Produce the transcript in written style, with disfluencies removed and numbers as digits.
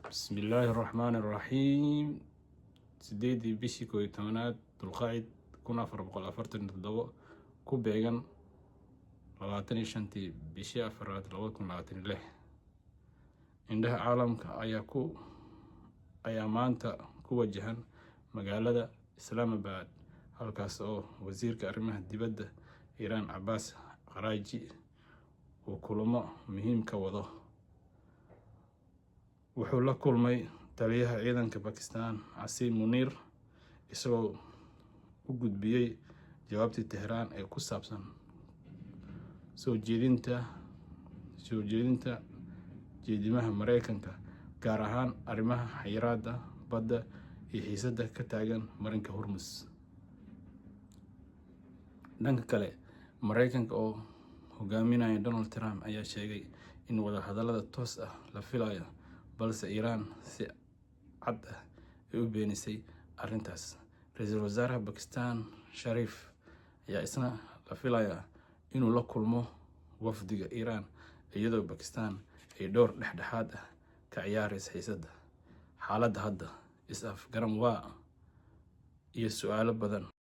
بسم الله الرحمن الرحيم. سيدي بشي كوي تمانات دulqaacid 1447 ku beegan 25 bishii afraad 2026. Indhaha caalamka ayaa maanta ku wajahan magaalada Islamabad, halkaas oo wasiirka arrimaha dibadda Iran Abbas Araghchi uu kulamo muhiim ka wado. Wuxuu la kulmay taliyaha ciidanka Pakistan Asim Munir, isagoo u gudbiyay jawaabtii Tehran ee ku saabsan soo jeedinta jeedimaha Mareykanka, gaar ahaan arrimaha xayiraadda badda iyo xiisadda ka taagan marinka Hormuz. Dhanka kale, Mareykanka oo hogaaminaya Donald Trump ayaa sheegay in wadahadallada toos ah la filayo, balse Iran si cad ah ay u beenisay arrintaas. Ra'iisul wasaaraha Pakistan Sharif ayaa isna la filayaa inuu la kulmo wafdiga Iran, iyadoo Pakistan ay door dhexdhexaad ah ka ciyaarayso xiisadda. Xaaladda hadda is-afgaran waa iyo su'aalo badan